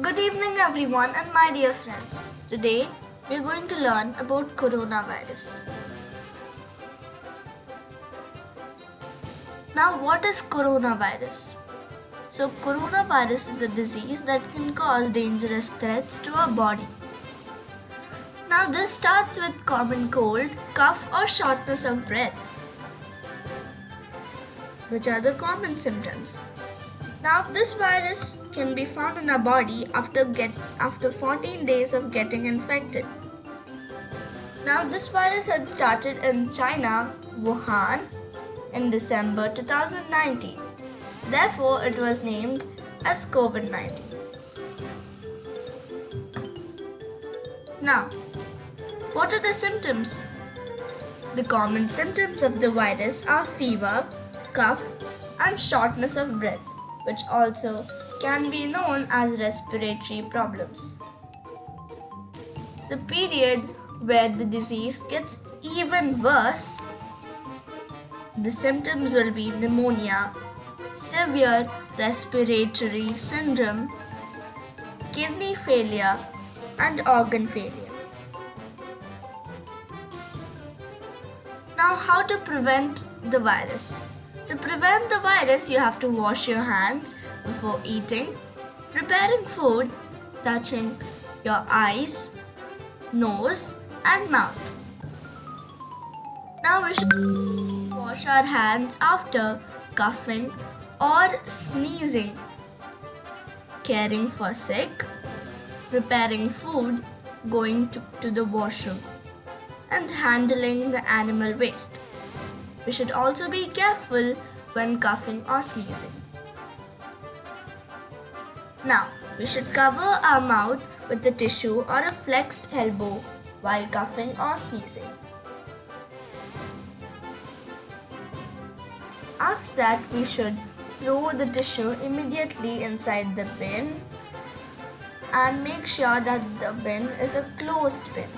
Good evening, everyone, and my dear friends. Today, we are going to learn about coronavirus. Now, what is coronavirus? So, coronavirus is a disease that can cause dangerous threats to our body. Now, this starts with common cold, cough, or shortness of breath, which are the common symptoms. Now, this virus can be found in our body after 14 days of getting infected. Now, this virus had started in China, Wuhan, in December 2019. Therefore, it was named as COVID-19. Now, what are the symptoms? The common symptoms of the virus are fever, cough, and shortness of breath, which also can be known as respiratory problems. The period where the disease gets even worse, the symptoms will be pneumonia, severe respiratory syndrome, kidney failure, and organ failure. Now, how to prevent the virus? To prevent the virus, you have to wash your hands before eating, preparing food, touching your eyes, nose, and mouth. Now we should wash our hands after coughing or sneezing, caring for sick, preparing food, going to the washroom, and handling the animal waste. We should also be careful when coughing or sneezing. Now, we should cover our mouth with a tissue or a flexed elbow while coughing or sneezing. After that, we should throw the tissue immediately inside the bin and make sure that the bin is a closed bin.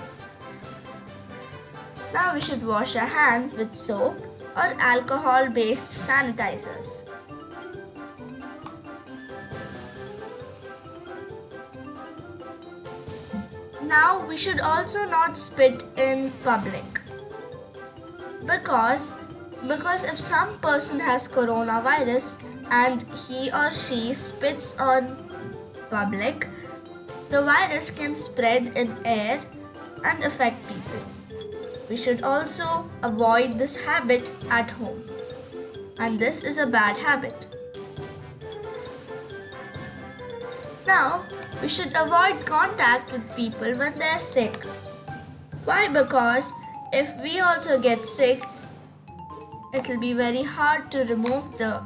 Now we should wash our hands with soap or alcohol-based sanitizers. Now we should also not spit in public because if some person has coronavirus and he or she spits on public, the virus can spread in air and affect people. We should also avoid this habit at home, and this is a bad habit. Now, we should avoid contact with people when they are sick. Why? Because if we also get sick, it will be very hard to remove the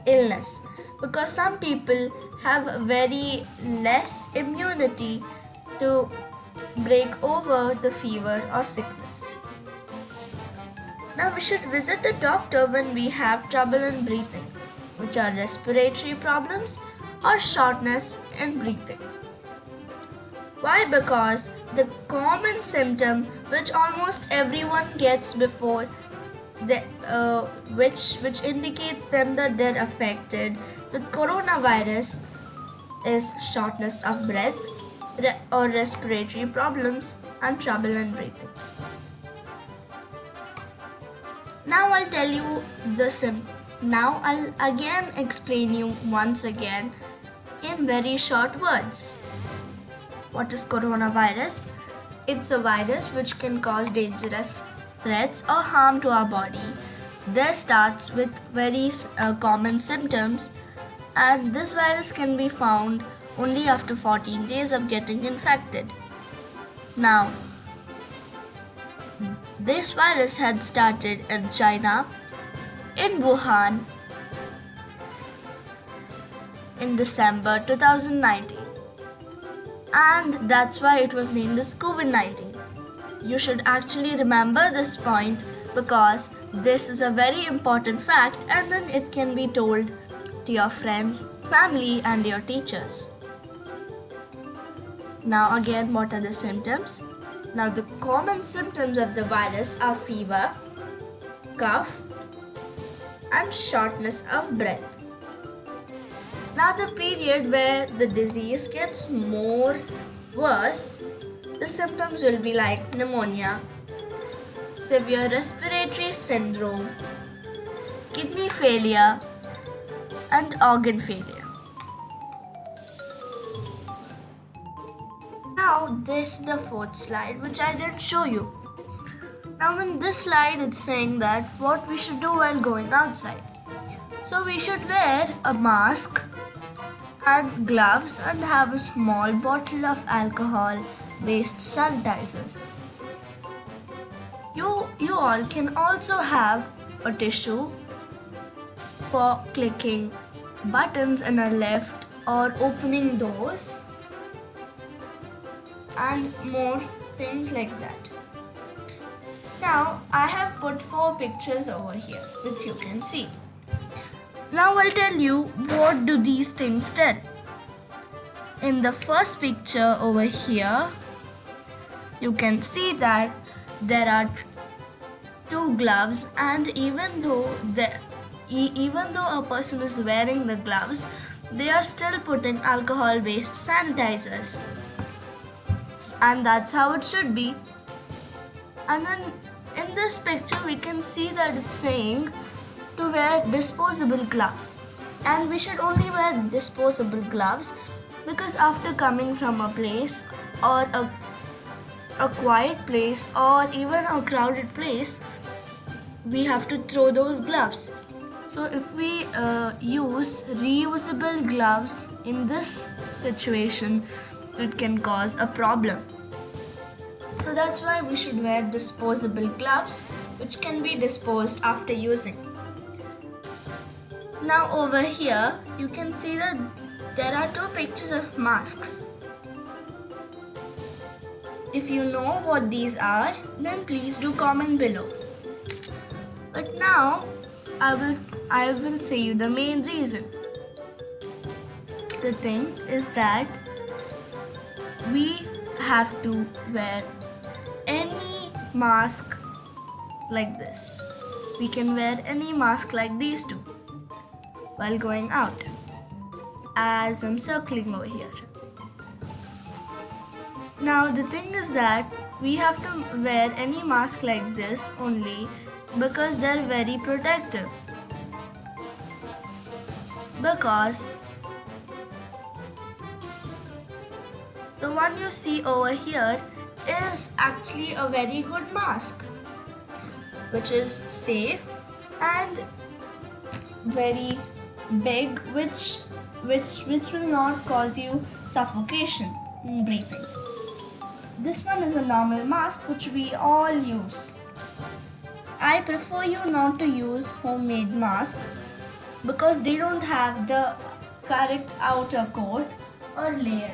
illness because some people have very less immunity to break over the fever or sickness. Now we should visit the doctor when we have trouble in breathing, which are respiratory problems or shortness in breathing. Why? Because the common symptom which almost everyone gets before which indicates them that they're affected with coronavirus is shortness of breath or respiratory problems and trouble in breathing. Now I'll tell you Now I'll again explain you once again in very short words. What is coronavirus? It's a virus which can cause dangerous threats or harm to our body. This starts with very common symptoms, and this virus can be found only after 14 days of getting infected. Now, this virus had started in China, in Wuhan, in December 2019. And that's why it was named as COVID-19. You should actually remember this point because this is a very important fact and then it can be told to your friends, family, and your teachers. Now again, what are the symptoms? Now the common symptoms of the virus are fever, cough, and shortness of breath. Now the period where the disease gets more worse, the symptoms will be like pneumonia, severe respiratory syndrome, kidney failure, and organ failure. Now this is the fourth slide which I didn't show you. Now in this slide it's saying that what we should do while going outside. So we should wear a mask and gloves and have a small bottle of alcohol based sanitizers. You all can also have a tissue for clicking buttons in a lift or opening doors and more things like that. Now I have put 4 pictures over here which you can see. Now I'll tell you what do these things tell. In the first picture over here, you can see that there are 2 gloves, and even though a person is wearing the gloves, they are still putting alcohol-based sanitizers. And that's how it should be. And then in this picture we can see that it's saying to wear disposable gloves, and we should only wear disposable gloves because after coming from a place or a quiet place or even a crowded place, we have to throw those gloves. So if we use reusable gloves in this situation, it can cause a problem. So that's why we should wear disposable gloves which can be disposed after using. Now over here you can see that there are 2 pictures of masks. If you know what these are, then please do comment below. But now I will say you the main reason. The thing is that we have to wear any mask like this. We can wear any mask like these 2 while going out, as I'm circling over here. Now the thing is that we have to wear any mask like this only because they're very protective. Because the one you see over here is actually a very good mask, which is safe and very big, which will not cause you suffocation in breathing. This one is a normal mask which we all use. I prefer you not to use homemade masks because they don't have the correct outer coat or layer.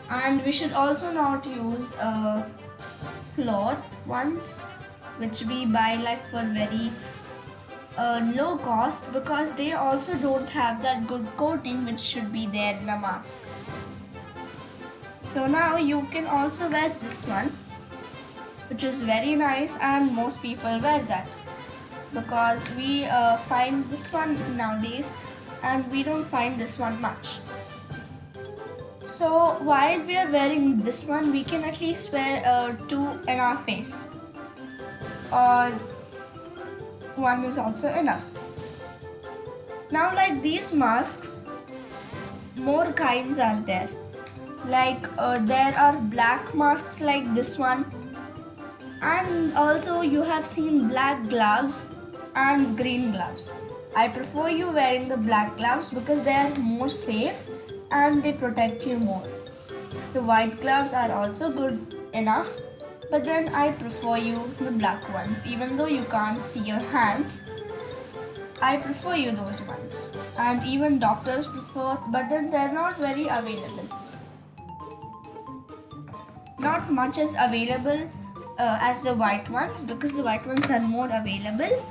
And we should also not use cloth ones which we buy like for very low cost, because they also don't have that good coating which should be there in a mask. So now you can also wear this one, which is very nice, and most people wear that because we find this one nowadays and we don't find this one much. So while we are wearing this one, we can at least wear 2 in our face, or 1 is also enough. Now like these masks, more kinds are there. Like there are black masks like this one, and also you have seen black gloves and green gloves. I prefer you wearing the black gloves because they are more safe and they protect you more. The white gloves are also good enough, but then I prefer you the black ones. Even though you can't see your hands, I prefer you those ones. And even doctors prefer, but then they're not very available. Not much is available as the white ones, because the white ones are more available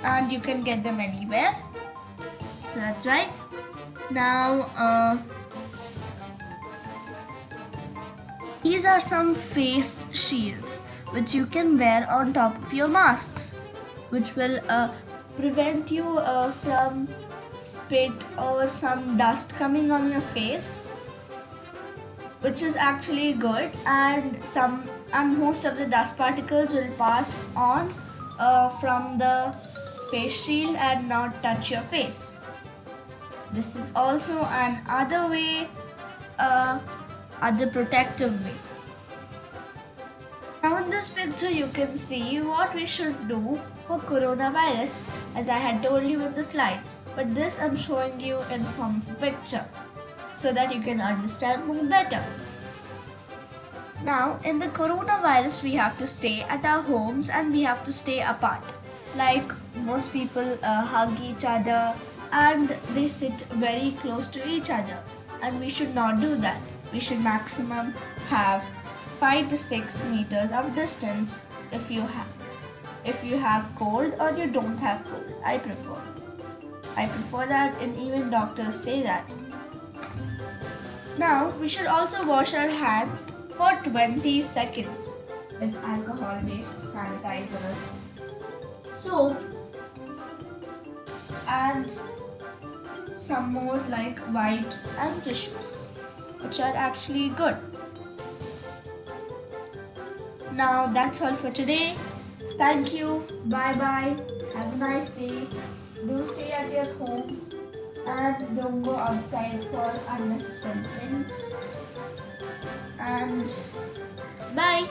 and you can get them anywhere. So that's right. Now these are some face shields which you can wear on top of your masks, which will prevent you from spit or some dust coming on your face, which is actually good, and most of the dust particles will pass on from the face shield and not touch your face. This is also another way, other protective way. Now in this picture you can see what we should do for coronavirus, as I had told you in the slides, but this I'm showing you in form of a picture so that you can understand more better. Now in the coronavirus we have to stay at our homes and we have to stay apart. Like most people hug each other and they sit very close to each other, and we should not do that. We should maximum have 5 to 6 meters of distance if you have cold or you don't have cold. I prefer that, and even doctors say that. Now we should also wash our hands for 20 seconds with alcohol based sanitizers, soap, and some more like wipes and tissues, which are actually good. Now that's all for today. Thank you. Bye bye. Have a nice day. Do stay at your home and don't go outside for unnecessary things. And bye.